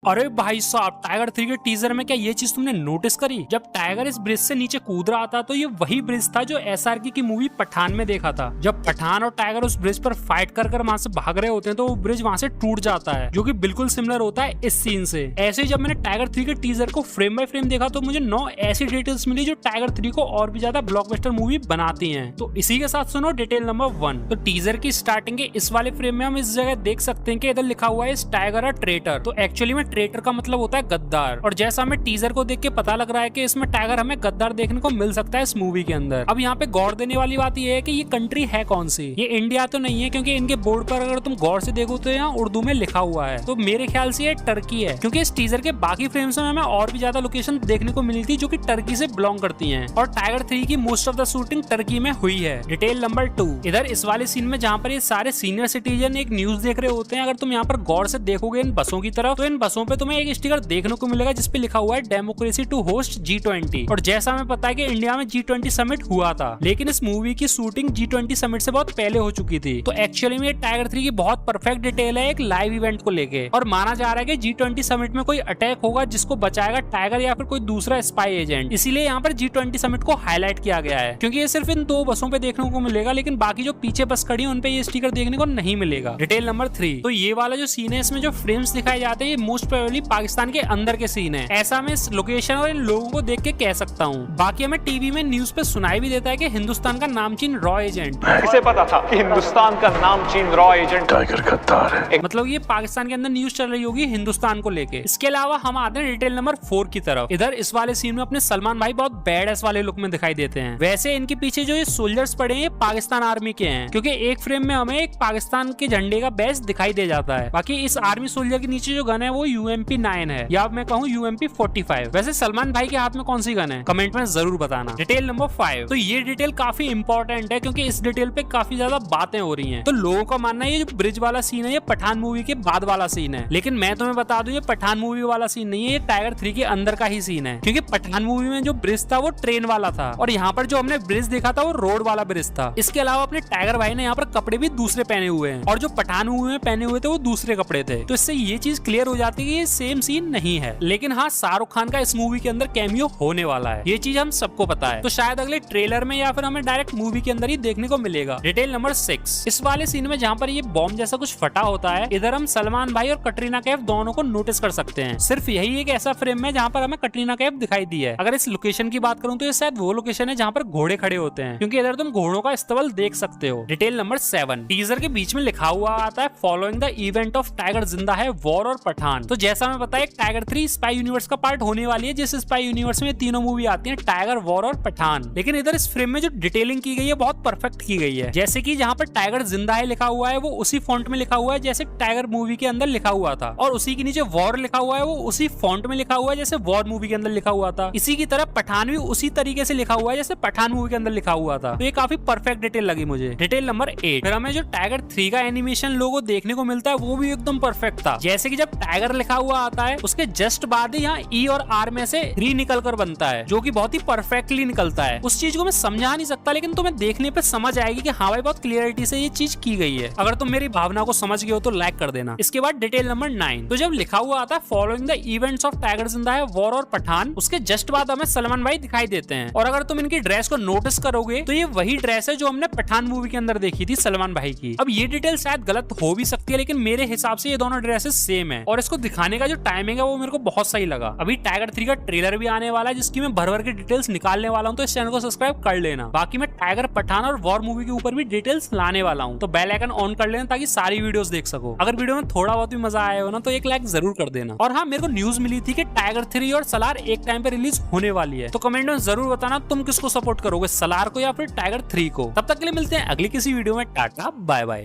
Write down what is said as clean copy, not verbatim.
अरे भाई साहब, टाइगर 3 के टीजर में क्या ये चीज तुमने नोटिस करी? जब टाइगर इस ब्रिज से नीचे कूद रहा था तो ये वही ब्रिज था जो एसआरके की मूवी पठान में देखा था। जब पठान और टाइगर उस ब्रिज पर फाइट कर वहां से भाग रहे होते हैं तो वो ब्रिज वहां से टूट जाता है, जो कि बिल्कुल सिमिलर होता है इस सीन से। ऐसे ही जब मैंने टाइगर 3 के टीजर को फ्रेम बाय फ्रेम देखा तो मुझे 9 ऐसी डिटेल्स मिली जो टाइगर 3 को और भी ज्यादा ब्लॉकबस्टर मूवी बनाती हैं। तो इसी के साथ सुनो डिटेल नंबर 1। तो टीजर की स्टार्टिंग के इस वाले फ्रेम में हम इस जगह देख सकते हैं कि इधर लिखा हुआ है इस टाइगर अ ट्रेटर। तो एक्चुअली में ट्रेटर का मतलब होता है गद्दार, और जैसा हमें टीजर को देख के पता लग रहा है कि इसमें टाइगर हमें गद्दार देखने को मिल सकता है इस मूवी के अंदर। अब यहाँ पे गौर देने वाली बात ये है कि ये कंट्री है कौन सी। ये इंडिया तो नहीं है, क्योंकि इनके बोर्ड पर अगर तुम गौर से देखो तो यहाँ उर्दू में लिखा हुआ है। तो मेरे ख्याल से ये टर्की है, क्योंकि इस टीजर के बाकी फ्रेम्स में हमें और भी ज्यादा लोकेशन देखने को मिली थी जो कि टर्की से बिलोंग करती हैं। और टाइगर 3 की most of the shooting Turkey में हुई है। Detail number 2। इधर इस वाले सीन में जहाँ पर ये सारे सीनियर सिटीजन एक न्यूज देख रहे होते हैं, अगर तुम यहाँ पर गौर से देखोगे इन बसों की तरफ तो इन बसों पे तुम्हें एक स्टिकर देखने को मिलेगा जिसपे लिखा हुआ है डेमोक्रेसी टू होस्ट G20। और जैसा हमें पता है कि इंडिया में G20 समिट हुआ था, लेकिन इस मूवी की शूटिंग G20 समिट से बहुत पहले हो चुकी थी। तो एक्चुअली में टाइगर 3 की बहुत परफेक्ट डिटेल है एक लाइव इवेंट को लेके। और माना जा रहा है कि G20 समिट में कोई अटैक होगा जिसको बचाएगा टाइगर या फिर कोई दूसरा स्पाई एजेंट, इसीलिए यहाँ पर G20 समिट को हाईलाइट किया गया है। क्योंकि ये सिर्फ इन 2 बसों पे देखने को मिलेगा, लेकिन बाकी जो पीछे बस खड़ी है उन पे ये स्टिकर देखने को नहीं मिलेगा। Detail number 3। तो ये वाला जो सीन है इसमें जो फ्रेम्स दिखाए जाते हैं ये मोस्ट प्रोबेबली पाकिस्तान के अंदर के सीन है। ऐसा मैं इस लोकेशन और इन लोगों को देख के कह सकता हूँ। बाकी हमें टीवी में न्यूज पे सुनाई भी देता है कि हिंदुस्तान का नामचीन रॉ एजेंट, इसे पता था कि हिंदुस्तान का नामचीन रॉ एजेंट टाइगर गद्दार है। मतलब ये पाकिस्तान के अंदर न्यूज चल रही होगी हिंदुस्तान को लेके। इसके अलावा हम आते हैं डिटेल नंबर 4 की तरफ। इधर इस वाले सीन में अपने सलमान भाई बहुत बैड एस वाले लुक में दिखाई देते हैं। वैसे इनके पीछे जो ये सोल्जर्स पड़े हैं ये पाकिस्तान आर्मी के हैं, क्योंकि एक फ्रेम में हमें एक पाकिस्तान के झंडे का बैच दिखाई दे जाता है। बाकी इस आर्मी सोल्जर के नीचे जो गन है वो UMP-9 है, या मैं कहूँ UMP-45। वैसे सलमान भाई के हाथ में कौन सी गन है कमेंट में जरूर बताना। Detail number 5। तो ये डिटेल काफी इंपॉर्टेंट है, क्योंकि इस डिटेल पे काफी ज्यादा बातें हो रही हैं। तो लोगों का मानना है ये जो ब्रिज वाला सीन है ये पठान मूवी के बाद वाला सीन है, लेकिन मैं तुम्हें बता दूं ये पठान मूवी वाला सीन नहीं है, ये टाइगर 3 के अंदर का ही सीन है। क्योंकि पठान मूवी में जो ब्रिज था वो ट्रेन वाला था, और यहाँ पर जो हमने ब्रिज देखा था वो रोड वाला ब्रिज था। इसके अलावा अपने टाइगर भाई ने यहाँ पर कपड़े भी दूसरे पहने हुए हैं, और जो पठान मूवी में पहने हुए थे वो दूसरे कपड़े थे। तो इससे ये चीज क्लियर हो जाती है कि ये सेम सीन नहीं है। लेकिन हाँ, शाहरुख खान का इस मूवी के अंदर कैमियो होने वाला है, ये चीज हम सबको पता है। तो शायद अगले ट्रेलर में या फिर हमें डायरेक्ट मूवी के अंदर ही देखने को मिलेगा। Detail number 6। इस वाले सीन में जहाँ पर ये बॉम्ब जैसा कुछ फटा होता है, इधर हम सलमान भाई और कटरीना कैफ दोनों को नोटिस कर सकते हैं। सिर्फ यही एक ऐसा फ्रेम है जहाँ पर हमें कटरीना कैफ दिखाई दी है। अगर इस लोकेशन की बात करूँ तो ये शायद वो लोकेशन है जहाँ पर घोड़े खड़े होते हैं, क्योंकि इधर तुम घोड़ों का इस्तेमाल देख सकते हो। Detail number 7। टीजर के बीच में लिखा हुआ आता है following the event of tiger जिंदा है, वॉर और पठान। तो जैसा हमें पता है टाइगर 3 स्पाई यूनिवर्स का पार्ट होने वाली है, जिस स्पाई यूनिवर्स में तीनों मूवी आती है, टाइगर, वॉर और पठान। लेकिन इधर इस फ्रेम में जो डिटेलिंग की गई है बहुत परफेक्ट की गई है। जैसे कि जहाँ पर टाइगर जिंदा है लिखा हुआ है वो उसी फॉन्ट में लिखा हुआ है जैसे टाइगर मूवी के अंदर लिखा हुआ था, और उसी के नीचे वॉर लिखा हुआ है वो उसी फॉन्ट में लिखा हुआ है जैसे वॉर मूवी के अंदर लिखा हुआ था। इसी की तरह पठान भी उसी तरीके से लिखा हुआ है जैसे पठान मूवी के अंदर लिखा हुआ था। तो ये काफी परफेक्ट डिटेल लगी मुझे। Detail number 8। फिर हमें जो टाइगर 3 का एनिमेशन लोगो देखने को मिलता है वो भी एकदम परफेक्ट था। जैसे कि जब टाइगर लिखा हुआ आता है उसके जस्ट बाद ही यहाँ E और R में से 3 निकल कर बनता है, जो कि बहुत ही परफेक्टली निकलता है। उस चीज को मैं समझा नहीं सकता, लेकिन तुम्हें देखने पे समझ आएगी कि हाँ भाई बहुत क्लियरिटी से ये चीज की गई है। अगर तुम मेरी भावना को समझ गए हो तो लाइक कर देना। इसके बाद डिटेल नंबर 9। तो जब लिखा हुआ आता है following the events of tiger जिंदा है, वॉर और पठान, उसके जस्ट बाद हमें सलमान भाई दिखाई देते हैं। और अगर तुम इनकी ड्रेस को नोटिस करोगे तो ये वही ड्रेस है जो हमने पठान मूवी के अंदर देखी थी सलमान भाई की। अब ये डिटेल शायद गलत हो भी सकती है, लेकिन मेरे हिसाब से ये दोनों ड्रेसेस सेम है, और इसको दिखाने का जो टाइमिंग है वो मेरे को बहुत सही लगा। अभी टाइगर 3 का ट्रेलर भी आने वाला है जिसकी मैं भर भर के डिटेल्स निकालने वाला हूँ, तो इस चैनल को सब्सक्राइब कर लेना। बाकी मैं टाइगर, पठान और वॉर मूवी के ऊपर भी डिटेल्स लाने वाला हूँ, तो बेल आइकन ऑन कर लेना ताकि सारी वीडियोस देख सको। अगर वीडियो में थोड़ा बहुत भी मजा आया हो ना तो एक लाइक जरूर कर देना। और हाँ, मेरे को न्यूज मिली थी कि टाइगर 3 और सलार एक टाइम पे रिलीज होने वाली है, तो कमेंट में जरूर बताना तुम किसको सपोर्ट करोगे, सलार को या फिर टाइगर 3 को। तब तक के लिए मिलते हैं अगली किसी वीडियो में। Tata bye bye.